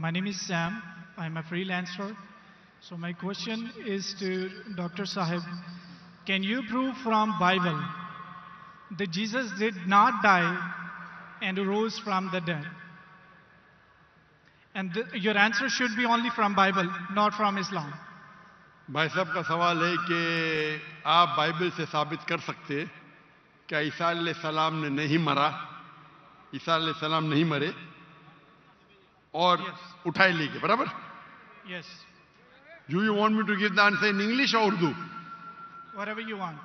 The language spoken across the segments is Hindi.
My name is Sam. I'm a freelancer. So my question is to Dr. Sahib. Can you prove from Bible that Jesus did not die and rose from the dead? And your answer should be only from Bible, not from Islam. भाई साहब का सवाल है कि आप बाइबल से साबित कर सकते हैं क्या ईसा अलैहिस्सलाम ने नहीं मरा, ईसा अलैहिस्सलाम नहीं मरे और उठाए ले गए, बराबर? Yes. Do you want me to give the answer in English or Urdu? Whatever you want.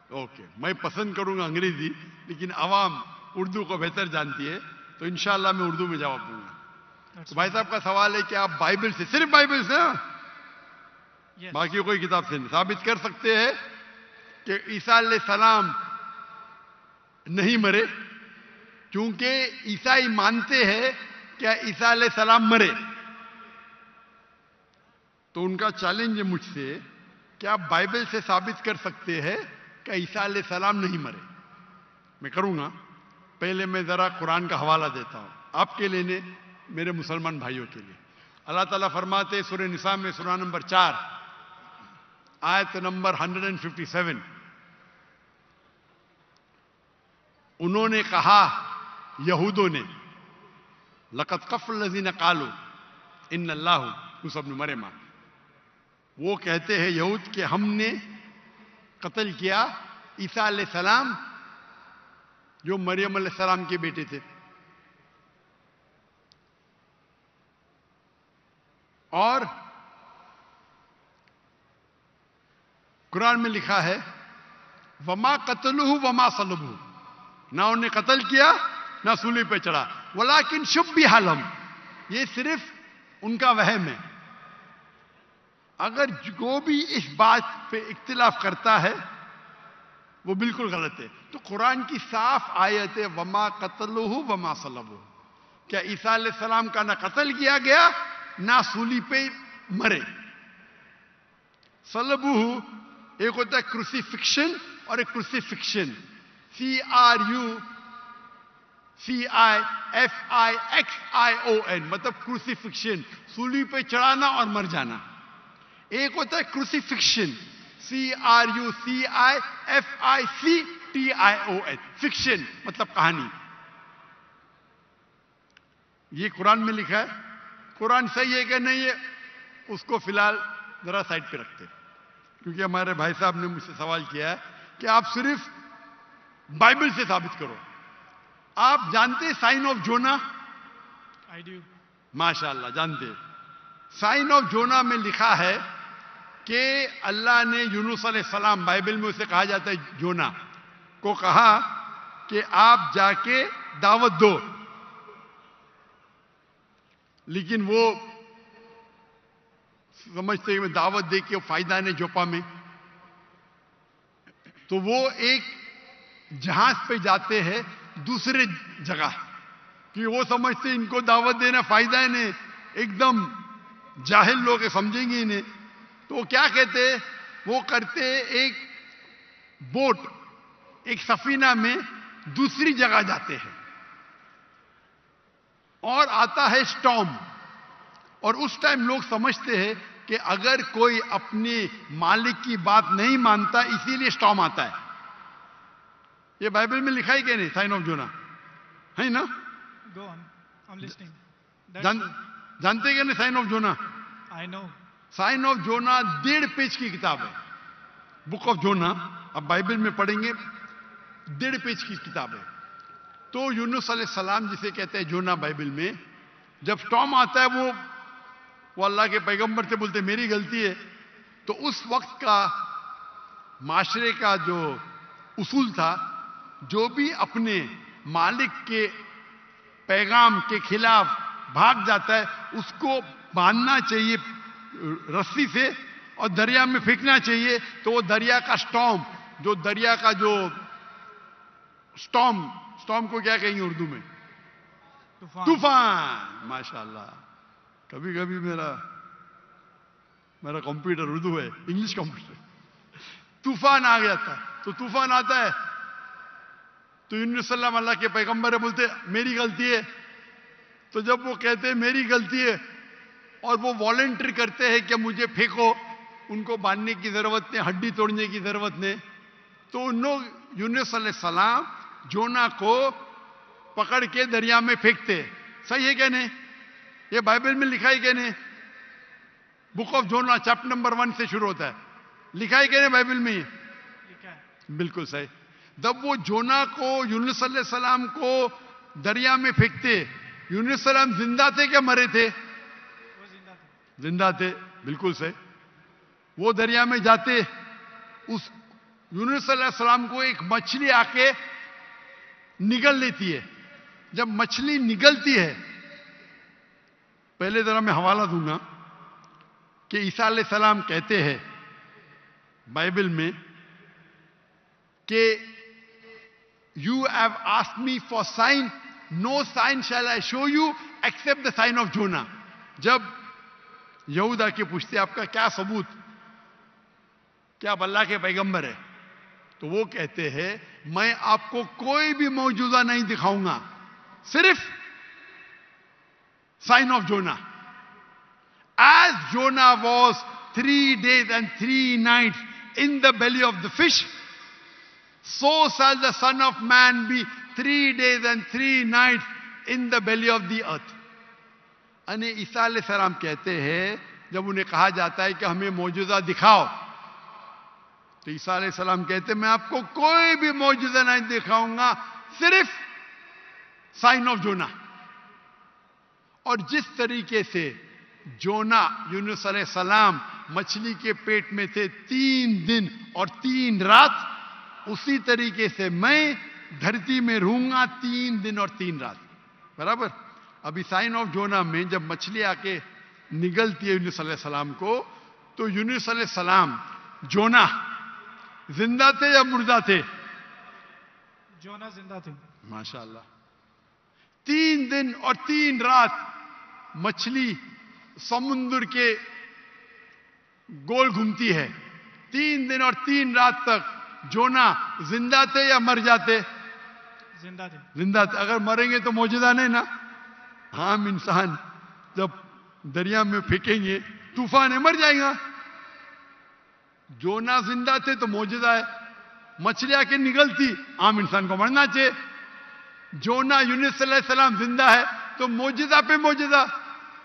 Okay मैं पसंद करूंगा अंग्रेजी, लेकिन आवाम उर्दू को बेहतर जानती है, तो इंशाल्लाह मैं उर्दू में जवाब दूंगा। तो भाई साहब का सवाल है कि आप बाइबल से, सिर्फ बाइबल से, Yes. बाकी कोई किताब से नहीं, साबित कर सकते हैं कि ईसा अलैहिस्सलाम नहीं मरे, क्योंकि ईसाई मानते हैं कि ईसा अलैहिस्सलाम मरे। तो उनका चैलेंज है मुझसे कि आप बाइबल से साबित कर सकते हैं कि ईसा अलैहिस्सलाम नहीं मरे। मैं करूंगा। पहले मैं जरा कुरान का हवाला देता हूं आपके लिए ने, मेरे मुसलमान भाइयों के लिए। अल्लाह ताला फरमाते सूरह निसा में सूरा नंबर 4 आयत नंबर 157, उन्होंने कहा, यहूदों ने, लक़द कफ़रल्लज़ीना क़ालू इन्नल्लाहु यूसा इब्न मरियम, वो कहते हैं यहूद कि हमने कत्ल किया ईसा अलैहिस्सलाम जो मरियम अलैहिस्सलाम के बेटे थे। और कुरान में लिखा है वमा कतलुहु वमा सलबुहु, ना उन्हें कत्ल किया ना सूली पे चढ़ा, वलाकिन शुब्बिहा लहुम, ये सिर्फ उनका वहम है। अगर जो भी इस बात पे इख्तिलाफ करता है वो बिल्कुल गलत है। तो कुरान की साफ आयत है वमा कतलुहु वमा सलबुहु, क्या ईसा अलैहिस्सलाम का ना कत्ल किया गया ना सूली पे मरे। सलबुहु एक होता है क्रूसिफिक्शन और एक क्रूसिफिक्शन, CRUCIFIXION, मतलब क्रूसिफिक्शन, सूली पे चढ़ाना और मर जाना। एक होता है क्रूसिफिक्शन, CRUCIFICTION, फिक्शन मतलब कहानी। ये कुरान में लिखा है। कुरान सही है कि नहीं है उसको फिलहाल जरा साइड पे रखते हैं, क्योंकि हमारे भाई साहब ने मुझसे सवाल किया है कि आप सिर्फ बाइबल से साबित करो। आप जानते हैं sign of Jonah? I do. माशाअल्लाह जानते हैं। साइन ऑफ जोना में लिखा है कि अल्लाह ने यूनुस अलैहिस्सलाम, बाइबल में उसे कहा जाता है जोना, को कहा कि आप जाके दावत दो, लेकिन वो समझते हैं दावत दे के फायदा नहीं जोपा में, तो वो एक जहाज पे जाते हैं दूसरे जगह, कि वो समझते इनको दावत देना फायदा है नहीं, एकदम जाहिल लोग समझेंगे इन्हें। तो वो क्या कहते हैं, वो करते एक बोट, एक सफीना में दूसरी जगह जाते हैं और आता है स्टॉर्म, और उस टाइम लोग समझते हैं कि अगर कोई अपने मालिक की बात नहीं मानता इसीलिए स्टॉर्म आता है। ये बाइबल में लिखा है कि नहीं साइन ऑफ जोना, है ना? Go on. I'm listening. जानते कि नहीं sign of Jonah? I know. Sign of Jonah 1.5 page की किताब है, बुक ऑफ जोना। अब बाइबल में पढ़ेंगे 1.5 पेज की किताब है। तो यूनुस अलैहिस्सलाम जिसे कहते हैं जोना बाइबल में, जब स्टॉर्म आता है वो अल्लाह के पैगंबर से बोलते मेरी गलती है। तो उस वक्त का माशरे का जो उसूल था, जो भी अपने मालिक के पैगाम के खिलाफ भाग जाता है उसको बांधना चाहिए रस्सी से और दरिया में फेंकना चाहिए। तो वो दरिया का स्टॉर्म, जो दरिया का जो स्टॉर्म को क्या कहेंगे उर्दू में? तूफान। माशाल्लाह, कभी कभी मेरा कंप्यूटर उर्दू है, इंग्लिश कंप्यूटर। तूफान आ गया था, तो तूफान आता है तो यूनुस अल्लाह के पैगंबर बोलते मेरी गलती है। तो जब वो कहते मेरी गलती है और वो वॉलंटियर करते हैं कि मुझे फेंको, उनको बांधने की जरूरत नहीं, हड्डी तोड़ने की जरूरत नहीं। तो उन लोग यूनुस अलैहिस्सलाम जोना को पकड़ के दरिया में फेंकते। सही है क्या नहीं? ये बाइबल में लिखा है क्या नहीं? Book of Jonah chapter number 1 से शुरू होता है, लिखा है क्या नहीं बाइबल में? लिखा है। बिल्कुल सही। जब वो जोना को यूनुस अलैहिस्सलाम को दरिया में फेंकते, यूनुस अलैहिस्सलाम जिंदा थे क्या मरे थे? वो जिंदा थे। जिंदा थे, बिल्कुल सही। वो दरिया में जाते, उस यूनुस अलैहिस्सलाम को एक मछली आके निगल लेती है। जब मछली निगलती है, पहले जरा मैं हवाला दूंगा कि ईसा अलैहिस्सलाम कहते हैं बाइबल में कि you have asked me for sign, no sign shall I show you except the sign of Jonah. जब यहूदा के पूछते आपका क्या सबूत, क्या आप अल्लाह के पैगंबर है, तो वो कहते हैं मैं आपको कोई भी मौजूदा नहीं दिखाऊंगा, सिर्फ sign of Jonah. As Jonah was 3 days and 3 nights in the belly of the fish, so shall the Son of Man be 3 days and 3 nights in the belly of the earth. अने ईसा अलैहिस्सलाम कहते हैं, जब उन्हें कहा जाता है कि हमें मौजूदा दिखाओ, तो ईसा अलैहिस्सलाम कहते हैं मैं आपको कोई भी मौजूदा नहीं दिखाऊंगा, सिर्फ साइन ऑफ जोना। और जिस तरीके से जोना यूनुस अलैहिस्सलाम मछली के पेट में थे 3 दिन और 3 रात, उसी तरीके से मैं धरती में रहूंगा 3 दिन और 3 रात। बराबर। अभी साइन ऑफ जोना में जब मछली आके निगलती है यूनुस अलैहिस्सलाम को, तो यूनुस अलैहिस्सलाम जोना जिंदा थे या मुर्दा थे? जोना जिंदा थे। माशाअल्लाह। 3 दिन और 3 रात मछली समुद्र के गोल घूमती है। 3 दिन और 3 रात तक जोना जिंदा थे या मर जाते? जिंदा थे। जिंदा थे। अगर मरेंगे तो मौजूदा नहीं ना। हम इंसान जब दरिया में फेंकेंगे तूफान है, मर जाएगा। जोना जिंदा थे तो मौजूदा है। मछली आके निगलती, आम इंसान को मरना चाहिए। जोना यूनुस अलैहिस्सलाम जिंदा है तो मौजूदा पे मौजूदा।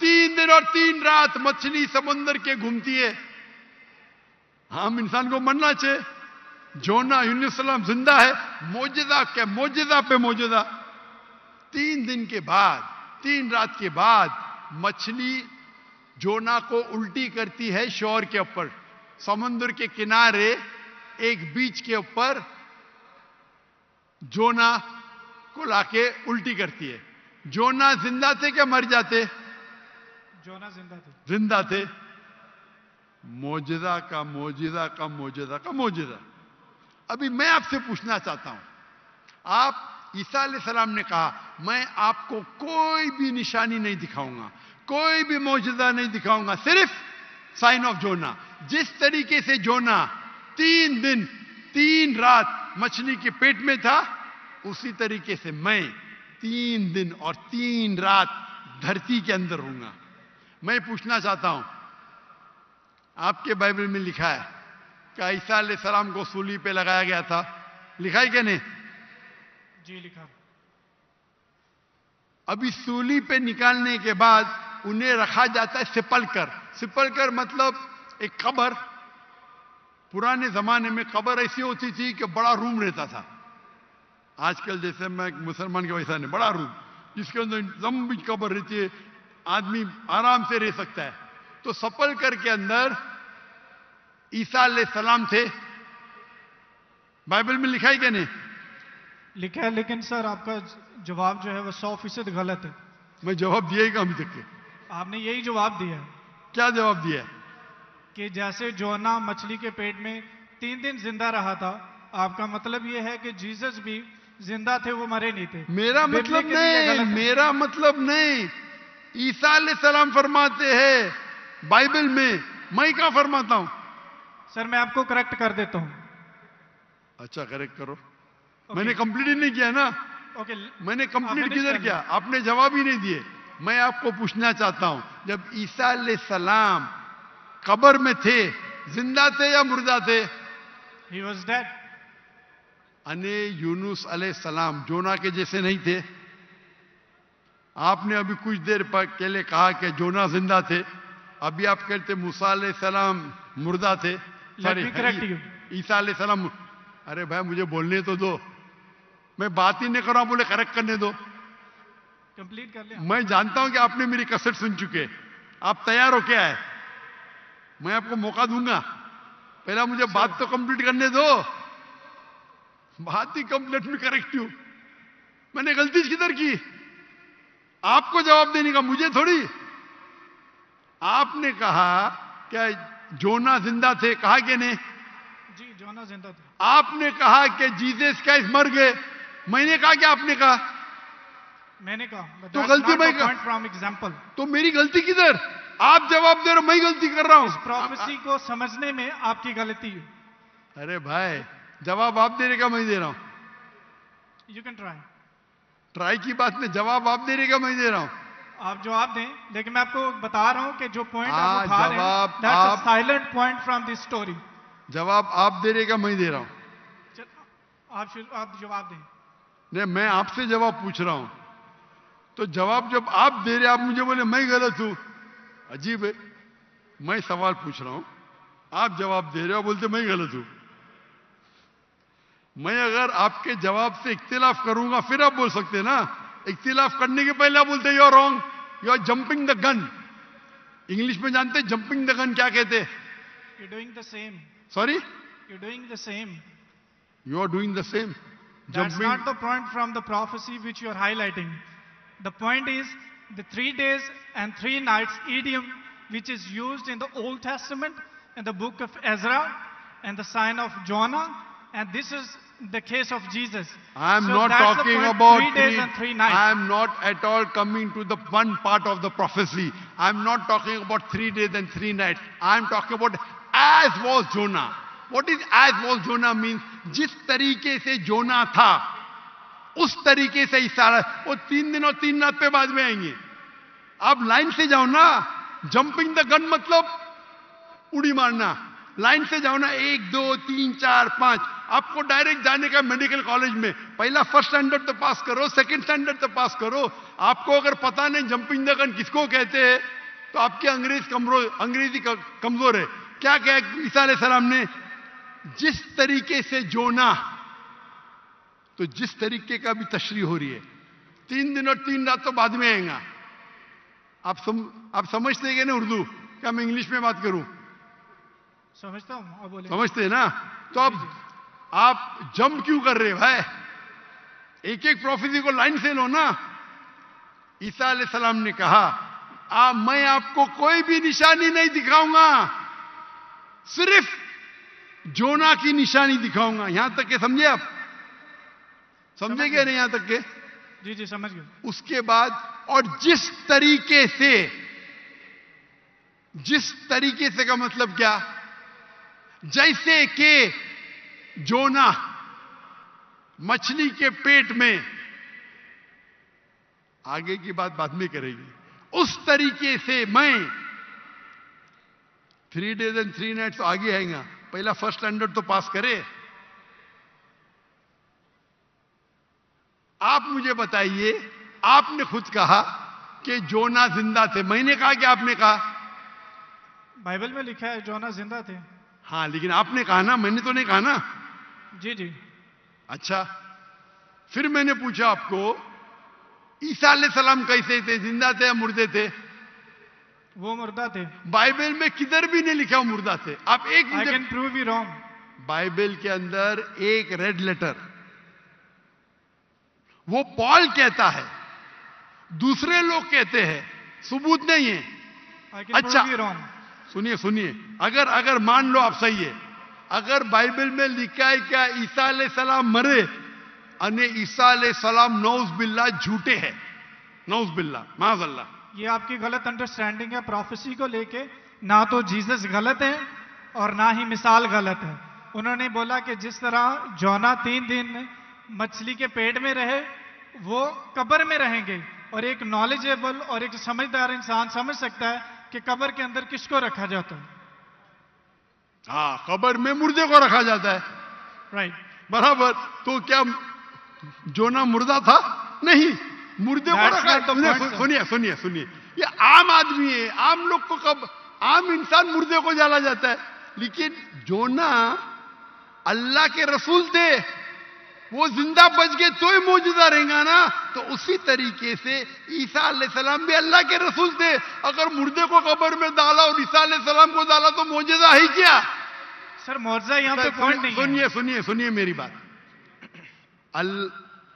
3 दिन और 3 रात मछली समुद्र के घूमती है, आम इंसान को मरना चाहिए। जोना यूनुस अलैहिस्सलाम जिंदा है, मौजूदा के मौजूदा पे मौजूदा। 3 दिन के बाद, 3 रात के बाद मछली जोना को उल्टी करती है शोर के ऊपर, समुद्र के किनारे एक बीच के ऊपर जोना को लाके उल्टी करती है। जोना जिंदा थे क्या मर जाते? जोना जिंदा थे। जिंदा थे। मौजूदा का मौजूदा का मौजूदा का मौजूदा। अभी मैं आपसे पूछना चाहता हूं, आप ईसा अलैहिस्सलाम ने कहा मैं आपको कोई भी निशानी नहीं दिखाऊंगा, कोई भी मौजूदा नहीं दिखाऊंगा, सिर्फ साइन ऑफ जोना। जिस तरीके से जोना 3 दिन 3 रात मछली के पेट में था, उसी तरीके से मैं 3 दिन और 3 रात धरती के अंदर रहूंगा। मैं पूछना चाहता हूं, आपके बाइबल में लिखा है कि ईसा अलैहिस्सलाम को सूली पे लगाया गया था, लिखा है क्या नहीं? जी लिखा। अभी सूली पे निकालने के बाद उन्हें रखा जाता है सिपलकर। सिपलकर मतलब एक कब्र। पुराने जमाने में कब्र ऐसी होती थी कि बड़ा रूम रहता था। आजकल जैसे मैं मुसलमान के वैसा नहीं, बड़ा रूम जिसके अंदर लंबी कब्र रहती है, आदमी आराम से रह सकता है। तो सपलकर के अंदर ईसा अलैहिस्सलाम थे। बाइबल में लिखा है क्या नहीं? लिखा है, लेकिन सर आपका जवाब जो है वो 100% गलत है। मैं जवाब दिया ही कहा अभी तक के? आपने यही जवाब दिया है। क्या जवाब दिया? कि जैसे जोना मछली के पेट में 3 दिन जिंदा रहा था, आपका मतलब यह है कि जीसस भी जिंदा थे, वो मरे नहीं थे। मेरा मतलब नहीं, मेरा मतलब नहीं। ईसा अलैहिस्सलाम फरमाते हैं बाइबल में, मैं क्या फरमाता हूं? सर मैं आपको करेक्ट कर देता हूं। अच्छा करेक्ट करो। मैंने कंप्लीट ही नहीं किया ना। ओके मैंने कंप्लीट किधर किया? आपने जवाब ही नहीं दिए। मैं आपको पूछना चाहता हूं, जब ईसा अलैहिस्सलाम कब्र में थे, जिंदा थे या मुर्दा थे? He was dead. अने यूनुस अलैहिस्सलाम जोना के जैसे नहीं थे? आपने अभी कुछ देर पहले कहा कि जोना जिंदा थे, अभी आप कहते मूसा अलैहिस्सलाम मुर्दा थे। Let me correct you. ईसा अलैहिस्सलाम, अरे भाई मुझे बोलने तो दो, मैं बात ही नहीं कर रहा हूं, बोले करेक्ट करने दो। कंप्लीट कर लिया। मैं जानता हूं कि आपने मेरी कसर सुन चुके, आप तैयार हो क्या है? मैं आपको मौका दूंगा, पहला मुझे बात तो कंप्लीट करने दो। बात ही कंप्लीट में करेक्ट हूं, मैंने गलती किधर की? आपको जवाब देने का, मुझे थोड़ी। आपने कहा क्या जोना जिंदा थे, कहा कि नहीं? जी, जोना जिंदा थे। आपने कहा कि जीसस क्राइस्ट मर गए, मैंने कहा कि आपने कहा? मैंने कहा। तो गलती मैं पॉइंट फ्रॉम एग्जांपल। तो मेरी गलती किधर? आप जवाब दे रहे हो, मैं गलती कर रहा हूं। इस प्रोफेसी को समझने में आपकी गलती है। अरे भाई, जवाब आप देने का मैं दे रहा हूं। You can try. ट्राई की बात नहीं, जवाब आप देने का मैं दे रहा हूं। आप जवाब दें, लेकिन मैं आपको बता रहा हूं कि जो पॉइंट आप उठा रहे हैं, जवाब दैट्स अ आप- silent point from this story. जवाब आप देने का मैं दे रहा हूं। आप जवाब दें। नहीं, मैं आपसे जवाब पूछ रहा हूं, तो जवाब जब आप दे रहे, आप मुझे बोले मैं गलत हूं, अजीब है। मैं सवाल पूछ रहा हूं, आप जवाब दे रहे हो, बोलते मैं गलत हूं। मैं अगर आपके जवाब से इख्तिलाफ करूंगा फिर आप बोल सकते हैं ना। इख्तिलाफ करने के पहले आप बोलते you are wrong, you are jumping the gun. English में जानते हैं जंपिंग द गन क्या कहते हैं? You doing the same. Sorry, you doing the same. You are doing the same. That's not the point from the prophecy which you are highlighting. The point is the 3 days and 3 nights idiom which is used in the Old Testament in the book of Ezra and the sign of Jonah, and this is the case of Jesus. I am So not that's the talking point, about 3 days and 3 nights. I am not at all coming to the one part of the prophecy. I am not talking about 3 days and 3 nights. I am talking about as was Jonah. What is as was Jonah means? जिस तरीके से जोना था उस तरीके से ईसा, वो 3 दिन और 3 रात पे बाद में आएंगे। आप लाइन से जाओ ना, जंपिंग द गन मतलब उड़ी मारना। लाइन से जाओ ना, 1 2 3 4 5। आपको डायरेक्ट जाने का मेडिकल कॉलेज में, पहला फर्स्ट स्टैंडर्ड तो पास करो, सेकंड स्टैंडर्ड तो पास करो। आपको अगर पता नहीं जंपिंग द गन किसको कहते हैं, तो आपकी अंग्रेजी कमजोर है। क्या कहा ईसा अलैहिस्सलाम ने? जिस तरीके से जोना, तो जिस तरीके का भी तशरीह हो रही है, 3 दिन और 3 रात तो बाद में आएगा। आप समझते हैं कि नहीं उर्दू? क्या मैं इंग्लिश में बात करूं? समझता हूं, आप बोले। समझते हैं ना? तो अब आप जंप क्यों कर रहे हैं भाई? एक एक प्रोफेसी को लाइन से लो ना। ईसा अलैहिस्सलाम ने कहा, मैं आपको कोई भी निशानी नहीं दिखाऊंगा, सिर्फ जोना की निशानी दिखाऊंगा। यहां तक के समझे आप? समझे क्या नहीं यहां तक के? जी जी, समझ गए। उसके बाद, और जिस तरीके से का मतलब क्या? जैसे कि जोना मछली के पेट में, आगे की बात बाद में करेंगे, उस तरीके से मैं 3 days and 3 nights तो आगे आएगा। पहला फर्स्ट स्टैंडर्ड तो पास करे। आप मुझे बताइए, आपने खुद कहा कि जोना जिंदा थे, मैंने कहा कि आपने कहा? बाइबल में लिखा है जोना जिंदा थे। हाँ, लेकिन आपने कहा ना, मैंने तो नहीं कहा ना। जी जी। अच्छा, फिर मैंने पूछा आपको, ईसा अलैहिस्सलाम कैसे थे? जिंदा थे या मुर्दे थे? वो मुर्दा थे। बाइबल में किधर भी नहीं लिखा वो मुर्दा थे। आप एक I can prove you wrong. Bible के अंदर एक रेड लेटर, वो पॉल कहता है, दूसरे लोग कहते हैं, सबूत नहीं है। आई कैन अच्छा, प्रूव यू रॉन्ग। सुनिए, अगर मान लो आप सही है, अगर बाइबल में लिखा है क्या ईसा अलैहिस्सलाम मरे, अने ईसा अलैहिस्सलाम नौज बिल्ला झूठे हैं, नौज बिल्ला माज़अल्लाह, ये आपकी गलत अंडरस्टैंडिंग है प्रोफेसी को लेके। ना तो जीसस गलत है और ना ही मिसाल गलत है। उन्होंने बोला कि जिस तरह जोना 3 दिन मछली के पेट में रहे, वो कब्र में रहेंगे। और एक नॉलेजेबल और एक समझदार इंसान समझ सकता है कि कब्र के अंदर किसको रखा जाता है। हाँ, कब्र में मुर्दे को रखा जाता है, राइट। बराबर। तो क्या जोना मुर्दा था? नहीं, मुर्दे को That's रखा। not the point, sir. सुनिए सुनिए सुनिए, ये आम आदमी है, आम लोग को कब आम इंसान मुर्दे को जला जाता है, लेकिन जोना अल्लाह के रसूल थे, वो जिंदा बच गए तो ही मौजूदा रहेगा ना। तो उसी तरीके से ईसा अलैहिस्सलाम भी अल्लाह के रसूल थे। अगर मुर्दे को कब्र में डाला और ईसा अलैहिस्सलाम को डाला तो मौजूदा है क्या? सर मौजूदा यहाँ पे पॉइंट नहीं है। सुनिए सुनिए सुनिए मेरी बात।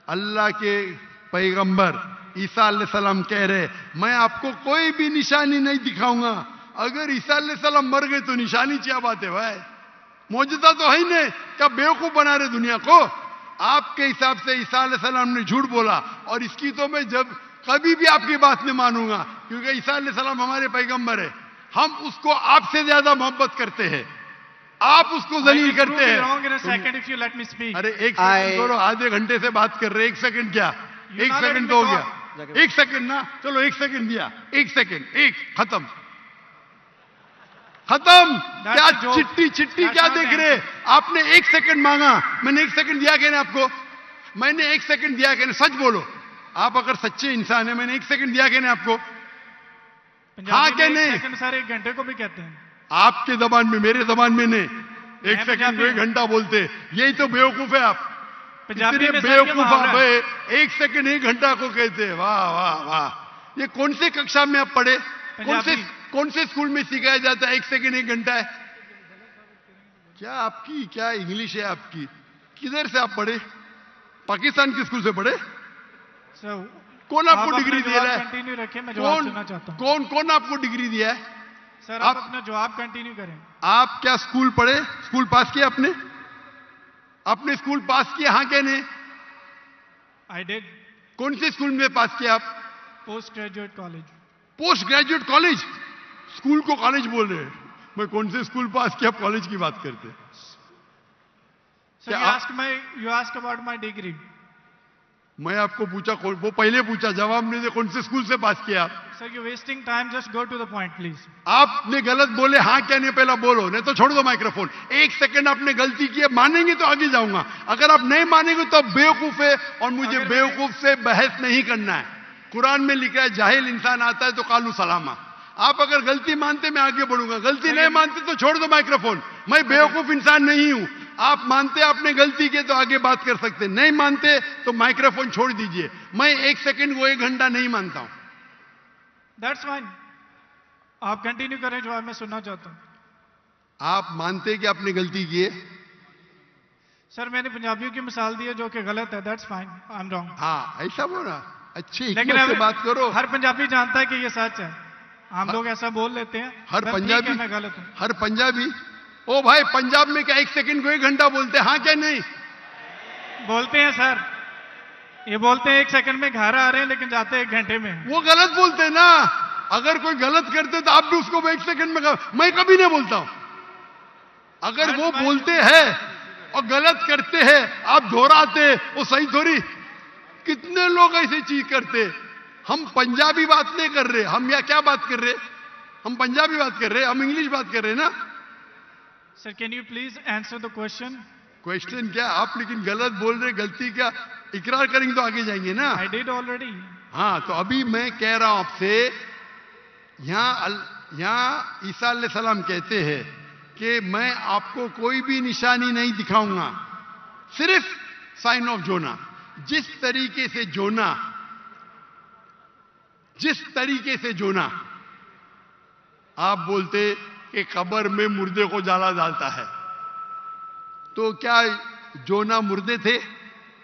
अल्लाह के पैगंबर ईसा अलैहिस्सलाम कह रहे, मैं आपको कोई भी निशानी नहीं दिखाऊंगा। अगर ईसा अलैहिस्सलाम मर गए तो निशानी क्या बात है भाई? मौजूदा तो है ही नहीं, क्या बेवकूफ बना रहे दुनिया को? आपके हिसाब से ईसा अलैहिस्सलाम ने झूठ बोला, और इसकी तो मैं जब कभी भी आपकी बात नहीं मानूंगा, क्योंकि ईसा अलैहिस्सलाम हमारे पैगंबर है। हम उसको आपसे ज्यादा मोहब्बत करते हैं, आप उसको जलील करते हैं। अरे एक सेकंड करो, आधे घंटे से बात कर रहे, एक सेकंड क्या? एक सेकंड तो हो गया, एक सेकंड ना, चलो एक सेकंड दिया, एक सेकंड, एक खत्म खत्म। क्या चिट्ठी चिट्ठी क्या देख रहे? आपने एक सेकंड मांगा, मैंने एक सेकंड दिया क्या? आपको मैंने एक सेकंड दिया क्या? सच बोलो, आप अगर सच्चे इंसान है, मैंने एक सेकंड दिया क्या आपको? हाँ क्या नहीं? सारे एक घंटे को भी कहते हैं आपके जबान में, मेरे जबान में नहीं। एक सेकंड को एक घंटा बोलते, यही तो बेवकूफ है आप। इतने बेवकूफ आप है, एक सेकंड एक घंटा को कहते हैं। वाह वाह वाह, ये कौन से कक्षा में आप पढ़े? कौन से स्कूल में सिखाया जाता है एक सेकंड एक घंटा है? क्या आपकी क्या इंग्लिश है आपकी? किधर से आप पढ़े? पाकिस्तान के स्कूल से पढ़े? कौन आपको डिग्री दिया है? कौन आपको डिग्री दिया है? सर आप अपना जवाब कंटिन्यू करें। आप क्या स्कूल पढ़े? स्कूल पास किया आपने? आपने स्कूल पास किया? हाँ क्या नहीं? I did. कौन से स्कूल में पास किया आप? Post graduate college. Post graduate college? School को कॉलेज बोल रहे हैं। मैं कौन से स्कूल पास किया, कॉलेज की बात करते? Sir you ask about my degree. मैं आपको पूछा, वो पहले पूछा, जवाब नहीं दे, कौन से स्कूल से पास किया आप? Sir you wasting time, just go to the point please. आपने गलत बोले, हाँ क्या नहीं पहला बोलो, नहीं तो छोड़ दो माइक्रोफोन। एक सेकंड आपने गलती की है, मानेंगे तो आगे जाऊंगा, अगर आप नहीं मानेंगे तो बेवकूफ है, और मुझे बेवकूफ से बहस नहीं करना है। कुरान में लिखा है जाहिल इंसान आता है तो कालू सलामा। आप अगर गलती मानते मैं आगे बढ़ूंगा, गलती नहीं मानते तो छोड़ दो माइक्रोफोन। मैं बेवकूफ इंसान नहीं हूं। आप मानते आपने गलती की तो आगे बात कर सकते, नहीं मानते तो माइक्रोफोन छोड़ दीजिए। मैं एक सेकंड को एक घंटा नहीं मानता हूं। दैट्स फाइन, आप कंटिन्यू करें, जो मैं सुनना चाहता हूं। आप मानते कि आपने गलती की है? सर मैंने पंजाबियों की मिसाल दी है जो कि गलत है, that's fine, I am wrong. हाँ ऐसा बोला, अच्छी लेकिन हिकमत से बात करो। हर पंजाबी जानता है कि ये सच है, हम लोग ऐसा बोल लेते हैं। हर पंजाबी, मैं गलत हूं। हर पंजाबी, ओ भाई पंजाब में क्या एक सेकंड को एक घंटा बोलते हैं? हाँ क्या नहीं बोलते हैं सर, ये बोलते हैं एक सेकंड में घर आ रहे हैं, लेकिन जाते हैं एक घंटे में। वो गलत बोलते हैं ना। अगर कोई गलत करते तो आप भी उसको एक सेकंड में मैं कभी नहीं बोलता हूं। अगर वो बोलते हैं और गलत करते हैं, आप दोहराते, वो सही थोड़ी। कितने लोग ऐसी चीज करते। हम पंजाबी बात नहीं कर रहे, हम या क्या बात कर रहे? हम पंजाबी बात कर रहे, हम इंग्लिश बात कर रहे ना। Sir can you please answer the question? Question क्या? आप लेकिन गलत बोल रहे, गलती क्या? इकरार करेंगे तो आगे जाएंगे ना। I did already. हाँ तो अभी मैं कह रहा हूं आपसे, यहां ईसा अलैहिस्सलाम कहते हैं कि मैं आपको कोई भी निशानी नहीं दिखाऊंगा, सिर्फ साइन ऑफ जोना। जिस तरीके से जोना आप बोलते कि कब्र में मुर्दे को जाला डालता है, तो क्या जोना मुर्दे थे?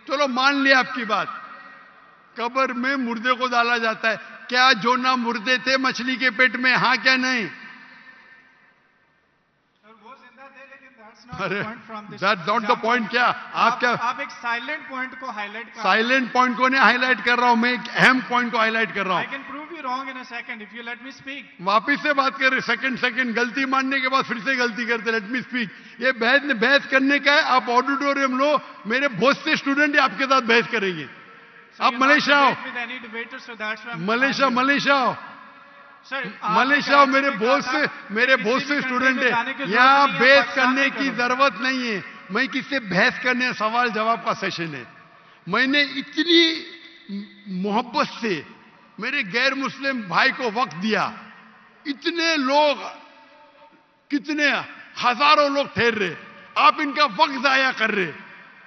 चलो मान लिया आपकी बात, कब्र में मुर्दे को डाला जाता है। क्या जोना मुर्दे थे मछली के पेट में? हाँ क्या नहीं? अरे दैट्स नॉट द पॉइंट। क्या आप एक साइलेंट पॉइंट को हाईलाइट कर। साइलेंट पॉइंट को नहीं हाईलाइट कर रहा हूं, मैं एक अहम पॉइंट को हाईलाइट कर रहा हूं। I can prove you wrong in a second if you let me speak. वापिस से बात कर रहे, सेकंड गलती मानने के बाद फिर से गलती करते। Let me speak. ये बहस करने का है, आप ऑडिटोरियम लो, मेरे बहुत से स्टूडेंट आपके साथ बहस करेंगे। आप मलेशिया आओ, with any debater, so that's why I'm Malaysia आओ, Sir, मलेशिया आओ। मेरे बहुत से स्टूडेंट है यहाँ। बहस करने की जरूरत नहीं है। मैं किससे बहस करने, सवाल जवाब का सेशन है। मैंने इतनी मोहब्बत से मेरे गैर मुस्लिम भाई को वक्त दिया। इतने लोग, कितने हजारों लोग ठहर रहे, आप इनका वक्त जाया कर रहे।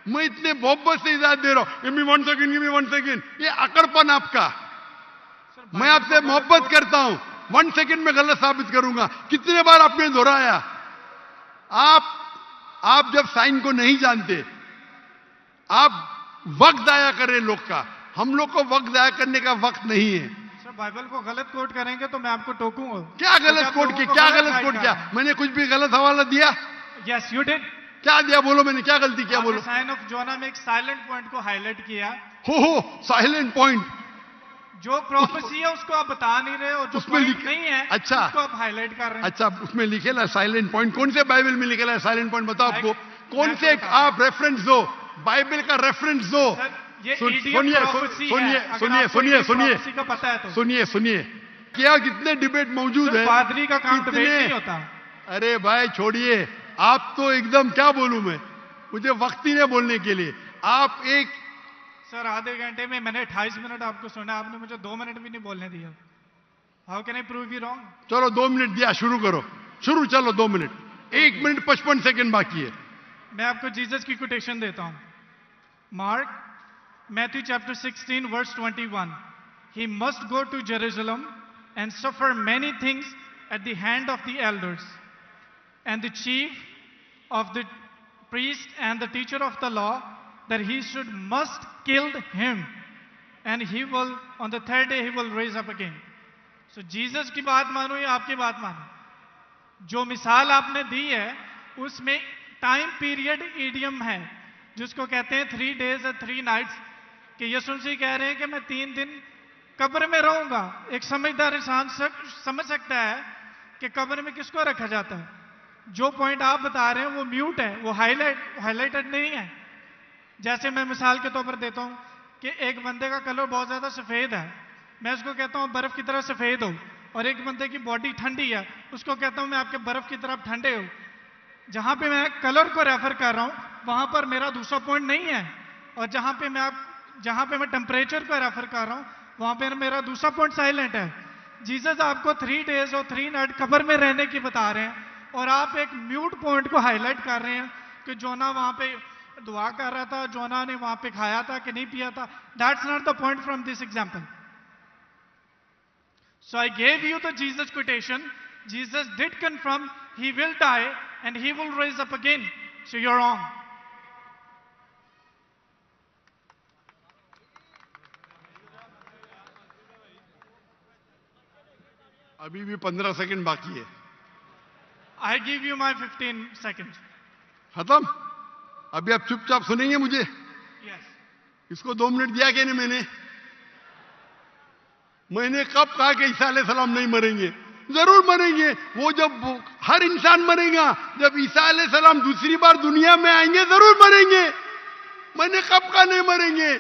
मैं इतने मोहब्बत से इजाजत दे रहा हूं। Give me 1 second. ये अकड़पन आपका। मैं आपसे मोहब्बत करता हूं, 1 सेकंड में गलत साबित करूंगा। कितने बार आपने दोहराया। आप जब साइन को नहीं जानते, आप वक्त जाया कर रहे लोग का। हम लोग को वक्त जाया करने का वक्त नहीं है। सर, बाइबल को गलत कोट करेंगे तो मैं आपको टोकूंगा। क्या गलत कोट किया? क्या गलत कोट किया? मैंने कुछ भी गलत हवाला दिया? Yes you did. क्या दिया? बोलो, मैंने क्या गलती किया? बोलो। साइन ऑफ जोना में एक साइलेंट पॉइंट को हाईलाइट किया। हो साइलेंट पॉइंट। जो प्रोफेसी है उसको आप बता नहीं रहे, और जो पॉइंट नहीं है अच्छा, उसको आप हाईलाइट कर रहे हैं। अच्छा, उसमें लिखेला साइलेंट पॉइंट। कौन से बाइबल में लिखेला है साइलेंट पॉइंट? बताओ आपको कौन से। आप रेफरेंस दो, बाइबल का रेफरेंस दो। सुनिए क्या कितने डिबेट मौजूद है। पादरी का काम डिबेट नहीं होता। अरे भाई छोड़िए, आप तो एकदम, क्या बोलूं मैं, मुझे वक्त ही नहीं बोलने के लिए। आप एक सर आधे घंटे में मैंने 28 मिनट आपको सुना, आपने मुझे 2 मिनट भी नहीं बोलने दिया। How can I prove you wrong? चलो 2 मिनट दिया, शुरू करो। शुरू, चलो 2 मिनट। 1 मिनट 55 सेकंड बाकी है। मैं आपको जीसस की कोटेशन देता हूं। Mark Matthew chapter 16 verse 21. He must go to Jerusalem and suffer many things at the hand of the elders and the chief of the priest and the teacher of the law, that he must kill him, and he will, on the 3rd day he will raise up again. So Jesus की बात मानो या आपकी बात मानो, जो मिसाल आपने दी है उसमें टाइम पीरियड ईडियम है, जिसको कहते हैं 3 days and 3 nights, कि यीशु मसीह कह रहे हैं कि मैं 3 दिन कब्र में रहूंगा। एक समझदार इंसान समझ सकता है कि कब्र में किसको रखा जाता है। जो पॉइंट आप बता रहे हैं वो म्यूट है, वो हाईलाइटेड नहीं है। जैसे मैं मिसाल के तौर पर देता हूं कि एक बंदे का कलर बहुत ज्यादा सफेद है, मैं उसको कहता हूं बर्फ की तरह सफेद हो, और एक बंदे की बॉडी ठंडी है, उसको कहता हूं मैं आपके बर्फ की तरफ ठंडे हो। जहां पे मैं कलर को रेफर कर रहा हूं वहां पर मेरा दूसरा पॉइंट नहीं है, और जहां पे मैं टेम्परेचर को रेफर कर रहा हूं वहां पे मेरा दूसरा पॉइंट साइलेंट है। जीसस आपको 3 days और 3 nights कब्र में रहने की बता रहे हैं, और आप एक म्यूट पॉइंट को हाईलाइट कर रहे हैं कि जोना वहां पे दुआ कर रहा था, जोना ने वहां पे खाया था कि नहीं पिया था। That's not the point from this example. So I gave you the Jesus quotation. Jesus did confirm he will die and he will raise up again. So you're wrong. अभी भी 15 सेकंड बाकी है। I give you my 15 seconds. खत्म? अभी आप चुपचाप सुनेंगे मुझे? Yes. इसको 2 मिनट दिया क्या नहीं मैंने कब कहा कि ईसा अलैहिस्सलाम नहीं मरेंगे? जरूर मरेंगे। वो जब हर इंसान मरेगा, जब ईसा अलैहिस्सलाम दूसरी बार दुनिया में आएंगे जरूर मरेंगे। मैंने कब कहा नहीं मरेंगे?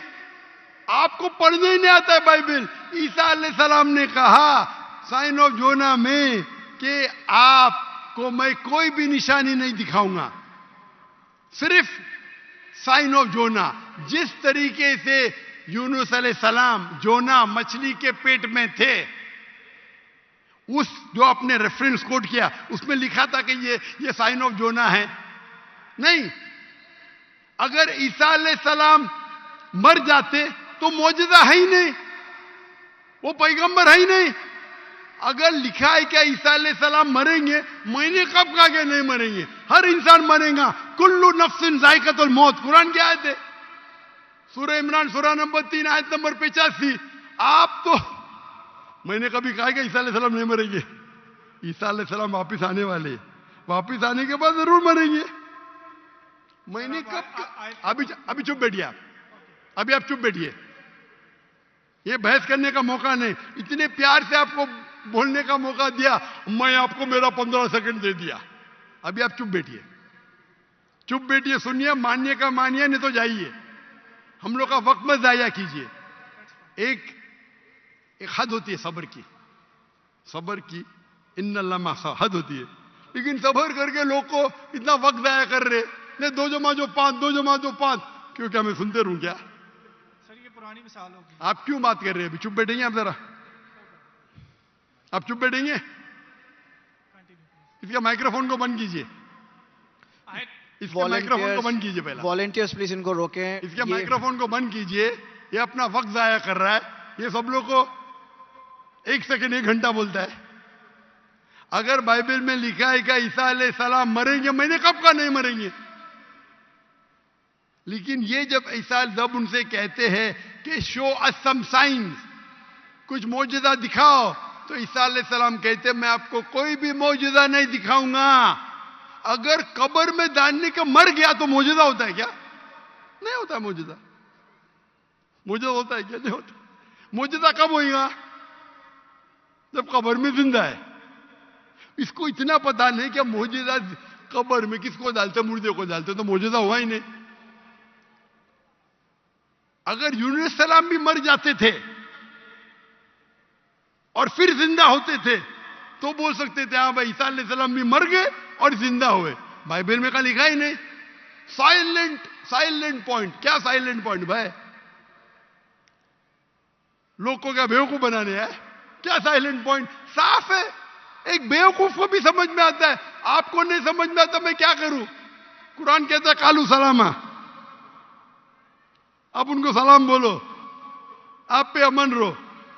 आपको पढ़ने ही नहीं आता है बाइबल। ईसा अलैहिस्सलाम ने कहा साइन ऑफ जोना में कि आपको मैं कोई भी निशानी नहीं दिखाऊंगा, सिर्फ साइन ऑफ जोना। जिस तरीके से यूनुस अलैहिस्सलाम जोना मछली के पेट में थे, उस जो आपने रेफरेंस कोट किया उसमें लिखा था कि ये साइन ऑफ जोना है। नहीं, अगर ईसा अलैहिस्सलाम मर जाते तो मौजूदा है ही नहीं, वो पैगंबर है ही नहीं। अगर लिखा है क्या ईसा अलैहिस्सलाम मरेंगे, मैंने कब कहा कि नहीं मरेंगे? हर इंसान मरेगा। कुल्लु नफ्सिन जायकातुल मौत, कुरान की आयत है, सूरह इमरान सूरह नंबर 3 आयत नंबर 85। आप तो, मैंने कभी कहा कि ईसा अलैहिस्सलाम नहीं मरेंगे? ईसा अलैहिस्सलाम वापिस आने वाले, वापिस आने के बाद जरूर मरेंगे। मैंने कब? अभी चुप बैठिए आप, अभी आप चुप बैठिए। ये बहस करने का मौका नहीं, इतने प्यार से आपको बोलने का मौका दिया, मैं आपको मेरा 15 सेकंड दे दिया। अभी आप चुप बैठिए, चुप बैठिए, सुनिए, मानिए का मानिए, नहीं तो जाइए। हम लोग का वक्त मत जाया कीजिए। एक हद होती है सब्र की, इन्नल्लाह हद होती है। लेकिन सब्र करके लोग को इतना वक्त जाया कर रहे, नहीं 2 जमा 2 5, 2 जमा 2 5, क्यों? क्या मैं सुनते रहूं क्या? सर ये पुरानी मिसाल होगी। आप क्यों बात कर रहे हैं? अभी चुप बैठेंगे आप जरा, आप चुप बैठेंगे? इसका माइक्रोफोन को बंद कीजिए, इसके माइक्रोफोन को बंद कीजिए पहले। वॉलंटियर्स प्लीज इनको रोकें। इसके माइक्रोफोन को बंद कीजिए, ये अपना वक्त जाया कर रहा है। ये सब लोग को 1 सेकंड 1 घंटा बोलता है। अगर बाइबल में लिखा है कि ईसा अलैहिस्सलाम मरेंगे, मैंने कब कहा नहीं मरेंगे? लेकिन ये जब उनसे कहते हैं कि शो अस सम साइंस, कुछ मौजूदा दिखाओ, तो ईसा अलैहिस्सलाम कहते मैं आपको कोई भी मौजूदा नहीं दिखाऊंगा। अगर कब्र में डालने के मर गया तो मौजूदा होता है क्या? नहीं होता मौजूदा। मौजूदा होता है क्या? नहीं होता। मौजूदा कब होगा? जब कब्र में जिंदा है। इसको इतना पता नहीं कि मौजूदा कब्र में किसको डालते, मुर्दे को डालते, तो मौजूदा हुआ ही नहीं। अगर यूनुस सलाम भी मर जाते थे और फिर जिंदा होते थे तो बोल सकते थे हाँ भाई ईसा अलैहिस्सलाम भी मर गए और जिंदा हुए। बाइबल में कहा लिखा ही नहीं। Silent point. क्या साइलेंट पॉइंट भाई? लोग को क्या बेवकूफ बनाने हैं? क्या साइलेंट पॉइंट? साफ है, एक बेवकूफ को भी समझ में आता है, आपको नहीं समझ में आता, मैं क्या करूं? कुरान कहता है कालू सलामा, आप उनको सलाम बोलो, आप पे अमन रहो।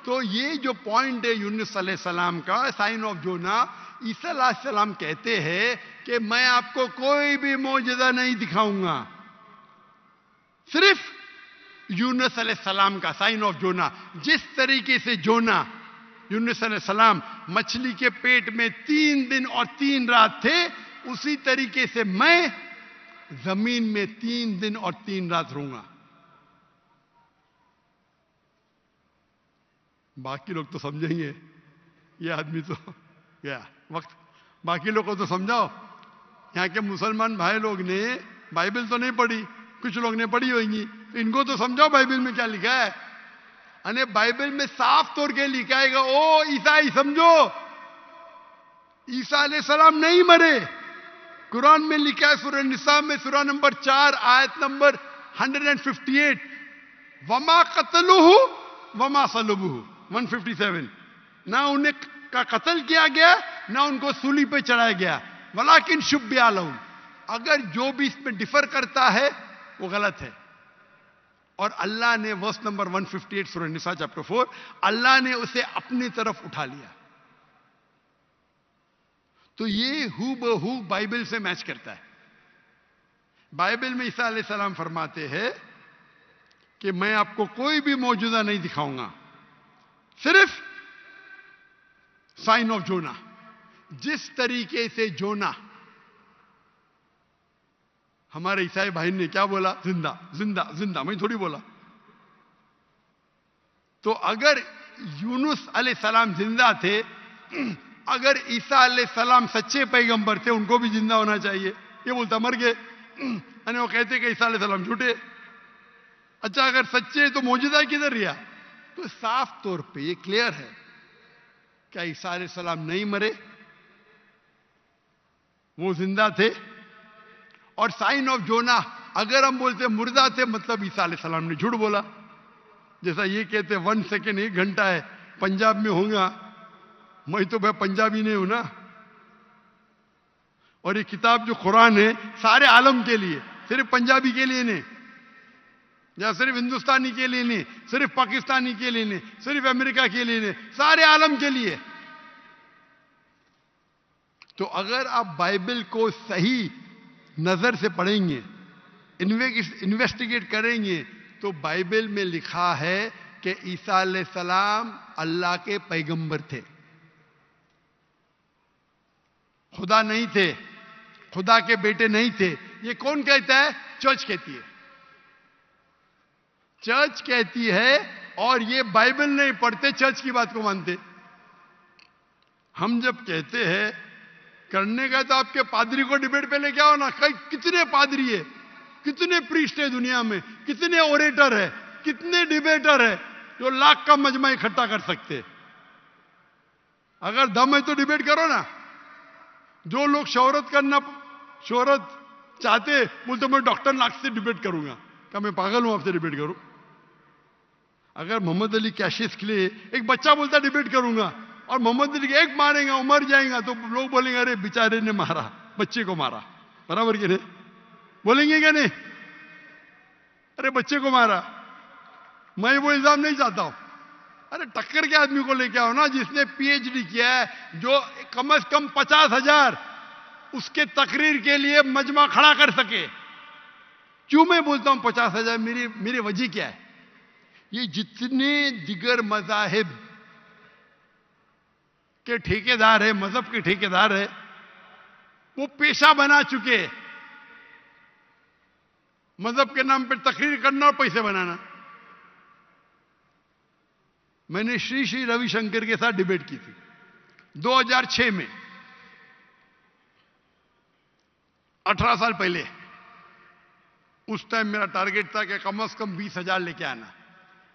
तो ये जो पॉइंट है यूनुस अलैहिस्सलाम का, साइन ऑफ जोना, ईसा अलैहिस्सलाम कहते हैं कि मैं आपको कोई भी मौजूदा नहीं दिखाऊंगा। सिर्फ यूनुस अलैहिस्सलाम का साइन ऑफ जोना, जिस तरीके से जोना यूनुस अलैहिस्सलाम मछली के पेट में 3 दिन और 3 रात थे, उसी तरीके से मैं जमीन में 3 दिन और 3 रात रहूंगा। बाकी लोग तो समझेंगे, ये आदमी तो गया वक्त। बाकी लोग को तो समझाओ। यहाँ के मुसलमान भाई लोग ने बाइबल तो नहीं पढ़ी, कुछ लोग ने पढ़ी होगी, तो इनको तो समझाओ बाइबल में क्या लिखा है। अने बाइबल में साफ तौर के लिखा है, ओ ईसाई समझो, ईसा अलैहिस्सलाम नहीं मरे। कुरान में लिखा है सूरह निसा में, सूरह नंबर 4 आयत नंबर 158, वमा कतलुहु वमा सलबुहु 157। ना उन्हें का कत्ल किया गया, ना उनको सूली पे चढ़ाया गया, वलाकिन शुब्बिया लहुम। अगर जो भी इसमें डिफर करता है वो गलत है। और अल्लाह ने वर्स नंबर 158 सूरह निसा चैप्टर 4, अल्लाह ने उसे अपनी तरफ उठा लिया। तो ये हूबहू बाइबल से मैच करता है। बाइबल में ईसा अलैहिस्सलाम फरमाते हैं कि मैं आपको कोई भी मौजूदा नहीं दिखाऊंगा, सिर्फ साइन ऑफ जोना। जिस तरीके से जोना, हमारे ईसाई भाई ने क्या बोला? जिंदा जिंदा जिंदा, मैं थोड़ी बोला। तो अगर यूनुस अलैहिस्सलाम जिंदा थे, अगर ईसा अलैहिस्सलाम सच्चे पैगंबर थे, उनको भी जिंदा होना चाहिए। ये बोलता मर गए, वो कहते कि ईसा अलैहिस्सलाम झूठे। अच्छा अगर सच्चे तो मौजूदा किधर रहा? तो साफ तौर पे ये क्लियर है, क्या ईसा अलैहिस्सलाम नहीं मरे, वो जिंदा थे। और साइन ऑफ जोना, अगर हम बोलते मुर्दा थे, मतलब ईसा अलैहिस्सलाम ने झूठ बोला। जैसा ये कहते 1 सेकेंड 1 घंटा है, पंजाब में होगा, मैं तो भाई पंजाबी नहीं हूं ना। और ये किताब जो कुरान है सारे आलम के लिए, सिर्फ पंजाबी के लिए नहीं, या सिर्फ हिंदुस्तानी के लिए नहीं, सिर्फ पाकिस्तानी के लिए नहीं, सिर्फ अमेरिका के लिए नहीं, सारे आलम के लिए। तो अगर आप बाइबल को सही नजर से पढ़ेंगे, इन्वेस्टिगेट करेंगे, तो बाइबल में लिखा है कि ईसा अलैहिस्सलाम अल्लाह के पैगंबर थे, खुदा नहीं थे, खुदा के बेटे नहीं थे। ये कौन कहता है? चर्च कहती है। चर्च कहती है, और ये बाइबल नहीं पढ़ते, चर्च की बात को मानते। हम जब कहते हैं करने का, तो आपके पादरी को डिबेट पे लेके आओ ना। कितने पादरी है, कितने प्रीस्ट है दुनिया में, कितने ओरेटर है, कितने डिबेटर है, जो लाख का मजमा इकट्ठा कर सकते। अगर दम है तो डिबेट करो ना। जो लोग शोहरत चाहते, बोलते मैं डॉक्टर नाग से डिबेट करूंगा। क्या मैं पागल हूं आपसे डिबेट करूं? अगर मोहम्मद अली कैशिस के लिए एक बच्चा बोलता डिबेट करूंगा और मोहम्मद अली एक मारेगा, उमर जाएगा, तो लोग बोलेंगे अरे बेचारे ने मारा, बच्चे को मारा। बराबर कि नहीं? बोलेंगे क्या नहीं? अरे बच्चे को मारा। मैं वो इल्जाम नहीं चाहता हूं। अरे टक्कर के आदमी को लेके आओ ना, जिसने पीएचडी किया है, जो कम से कम 50,000 उसके तकरीर के लिए मजमा खड़ा कर सके। क्यों मैं बोलता हूं 50,000? मेरी वजह क्या है? ये जितने दिगर मजाहिब के ठेकेदार है, मजहब के ठेकेदार है, वो पेशा बना चुके। मजहब के नाम पर तकरीर करना और पैसे बनाना। मैंने श्री श्री रविशंकर के साथ डिबेट की थी 2006 में, 18 साल पहले। उस टाइम मेरा टारगेट था कि कम से कम 20,000 लेके आना।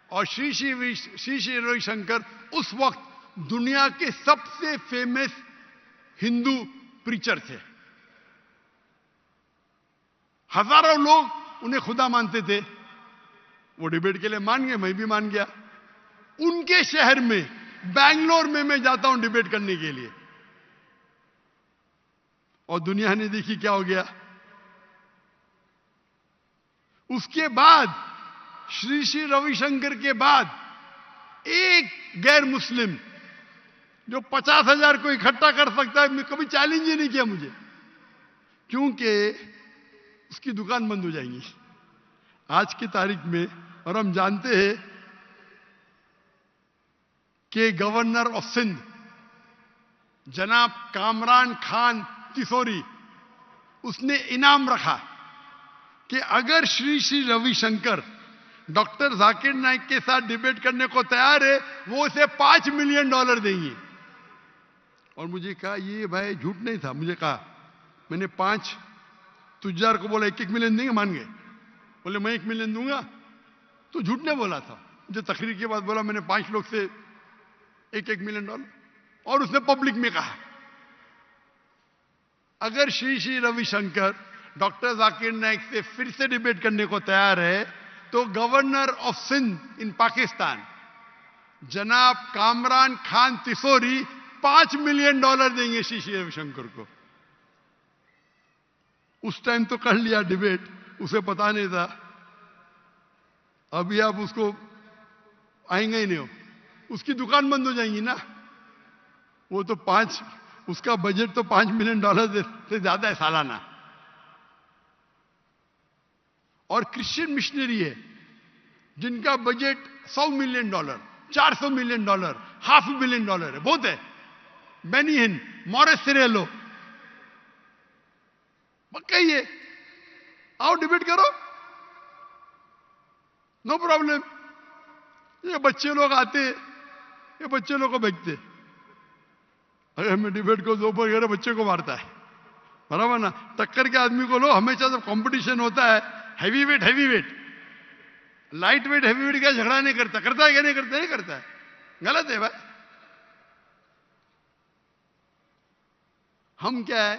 और श्री श्री रविशंकर उस वक्त दुनिया के सबसे फेमस हिंदू प्रीचर थे। हजारों लोग उन्हें खुदा मानते थे। वो डिबेट के लिए मान गए, मैं भी मान गया। उनके शहर में, बैंगलोर में मैं जाता हूं डिबेट करने के लिए, और दुनिया ने देखी क्या हो गया। उसके बाद श्री श्री रविशंकर के बाद एक गैर मुस्लिम जो 50,000 को इकट्ठा कर सकता है, मैं कभी चैलेंज ही नहीं किया मुझे, क्योंकि उसकी दुकान बंद हो जाएंगी आज की तारीख में। और हम जानते हैं कि गवर्नर ऑफ सिंध जनाब कामरान खान तिसोरी, उसने इनाम रखा कि अगर श्री श्री रविशंकर डॉक्टर जाकिर नाइक के साथ डिबेट करने को तैयार है, वो उसे $5 मिलियन देंगे। और मुझे कहा ये भाई झूठ नहीं था। मुझे कहा, मैंने 5 तुजार को बोला 1-1 मिलियन देंगे, मान गए। बोले मैं 1 मिलियन दूंगा, तो झूठ नहीं बोला था। मुझे तकरीर के बाद बोला मैंने 5 लोग से $1-1 मिलियन। और उसने पब्लिक में कहा अगर श्री श्री रविशंकर डॉक्टर जाकिर नाइक से फिर से डिबेट करने को तैयार है, तो गवर्नर ऑफ सिंध इन पाकिस्तान जनाब कामरान खान तिसोरी $5 मिलियन देंगे श्री श्री रविशंकर को। उस टाइम तो कर लिया डिबेट, उसे पता नहीं था। अभी आप उसको आएंगे ही नहीं हो, उसकी दुकान बंद हो जाएंगी ना। वो तो उसका बजट तो $5 मिलियन से ज्यादा है सालाना। और क्रिश्चियन मिशनरी है जिनका बजट $100 मिलियन, $400 मिलियन, $500 मिलियन है, बहुत है। बेनी हिन, मॉरिस सिरेलो, कहिए आओ डिबेट करो, नो प्रॉब्लम। ये बच्चे लोग आते, ये बच्चे लोग को बेचते। अगर मैं डिबेट को दोपहर वगैरह बच्चे को मारता है, बराबर ना। टक्कर के आदमी को लो। हमेशा जब कंपटीशन होता है heavy weight, light weight heavy weight का झगड़ा नहीं करता। करता है क्या? नहीं करता, नहीं करता है। गलत है भाई। हम क्या है,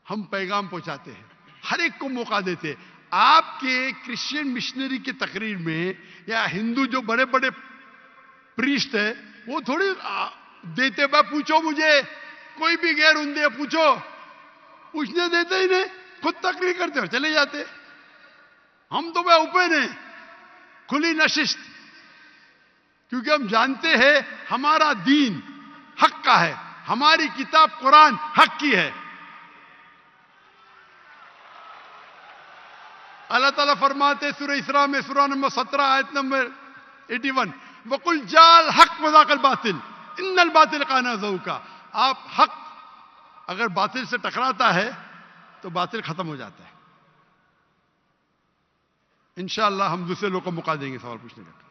हम पैगाम पहुंचाते हैं, हर एक को मौका देते हैं। आपके क्रिश्चियन मिशनरी की तकरीर में या हिंदू जो बड़े बड़े प्रीस्ट है, वो थोड़ी देते। भाई पूछो मुझे, कोई भी गैर उन्दे पूछो, पूछने देते ही नहीं, खुद तकरीर करते हो चले जाते। हम तो भाई ओपन है, खुली नशिस्त, क्योंकि हम जानते हैं हमारा दीन हक का है, हमारी किताब कुरान हक की है। अल्लाह ताला फरमाते सूरह इसरा में, सूरह नंबर 17 आयत नंबर 81, वकुल जाल हक वज़ाकल बातिल इन्नल बातिल काना ज़हूका। आप हक अगर बातिल से टकराता है तो बातिल खत्म हो जाता है। इंशाअल्लाह हम दूसरे लोग को मौका देंगे सवाल पूछने का।